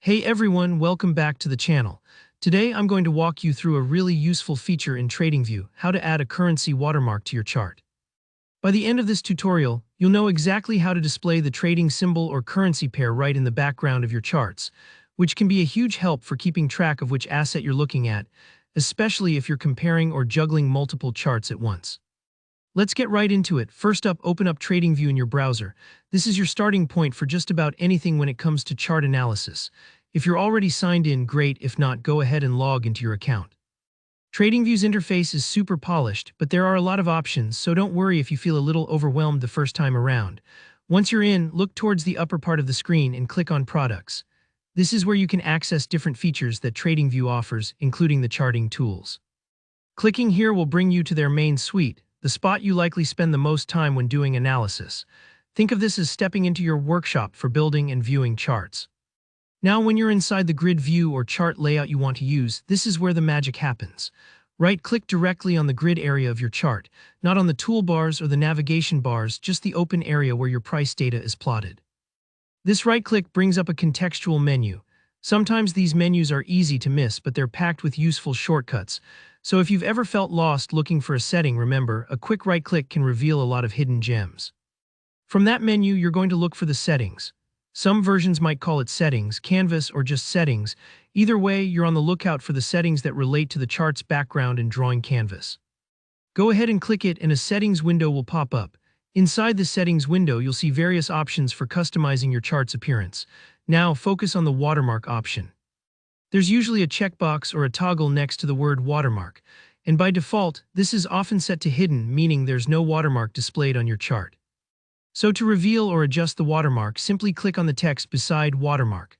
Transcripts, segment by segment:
Hey everyone, welcome back to the channel. Today I'm going to walk you through a really useful feature in TradingView, how to add a currency watermark to your chart. By the end of this tutorial, you'll know exactly how to display the trading symbol or currency pair right in the background of your charts, which can be a huge help for keeping track of which asset you're looking at, especially if you're comparing or juggling multiple charts at once. Let's get right into it. First up, open up TradingView in your browser. This is your starting point for just about anything when it comes to chart analysis. If you're already signed in, great. If not, go ahead and log into your account. TradingView's interface is super polished, but there are a lot of options, so don't worry if you feel a little overwhelmed the first time around. Once you're in, look towards the upper part of the screen and click on Products. This is where you can access different features that TradingView offers, including the charting tools. Clicking here will bring you to their main suite, the spot you likely spend the most time when doing analysis. Think of this as stepping into your workshop for building and viewing charts. Now, when you're inside the grid view or chart layout you want to use, this is where the magic happens. Right-click directly on the grid area of your chart, not on the toolbars or the navigation bars, just the open area where your price data is plotted. This right-click brings up a contextual menu. Sometimes these menus are easy to miss, but they're packed with useful shortcuts. So if you've ever felt lost looking for a setting, remember, a quick right-click can reveal a lot of hidden gems. From that menu, you're going to look for the settings. Some versions might call it Settings, Canvas, or just Settings. Either way, you're on the lookout for the settings that relate to the chart's background and drawing canvas. Go ahead and click it and a settings window will pop up. Inside the settings window, you'll see various options for customizing your chart's appearance. Now, focus on the watermark option. There's usually a checkbox or a toggle next to the word watermark, and by default, this is often set to hidden, meaning there's no watermark displayed on your chart. So to reveal or adjust the watermark, simply click on the text beside watermark.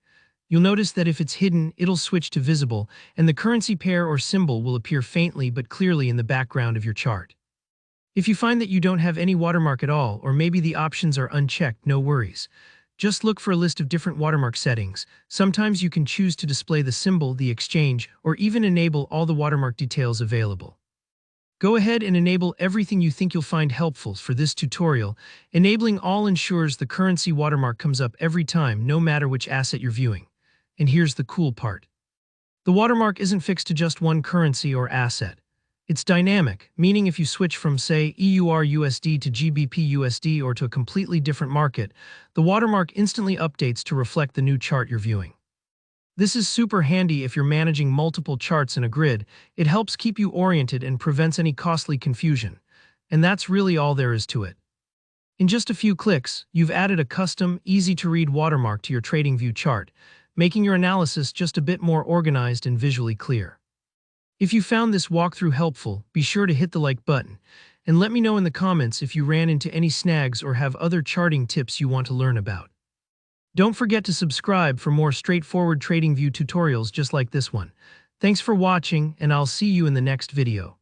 You'll notice that if it's hidden, it'll switch to visible, and the currency pair or symbol will appear faintly but clearly in the background of your chart. If you find that you don't have any watermark at all, or maybe the options are unchecked, no worries. Just look for a list of different watermark settings. Sometimes you can choose to display the symbol, the exchange, or even enable all the watermark details available. Go ahead and enable everything you think you'll find helpful for this tutorial. Enabling all ensures the currency watermark comes up every time, no matter which asset you're viewing. And here's the cool part. The watermark isn't fixed to just one currency or asset. It's dynamic, meaning if you switch from, say, EUR/USD to GBP/USD or to a completely different market, the watermark instantly updates to reflect the new chart you're viewing. This is super handy if you're managing multiple charts in a grid. It helps keep you oriented and prevents any costly confusion. And that's really all there is to it. In just a few clicks, you've added a custom, easy-to-read watermark to your TradingView chart, making your analysis just a bit more organized and visually clear. If you found this walkthrough helpful, be sure to hit the like button, and let me know in the comments if you ran into any snags or have other charting tips you want to learn about. Don't forget to subscribe for more straightforward TradingView tutorials just like this one. Thanks for watching, and I'll see you in the next video.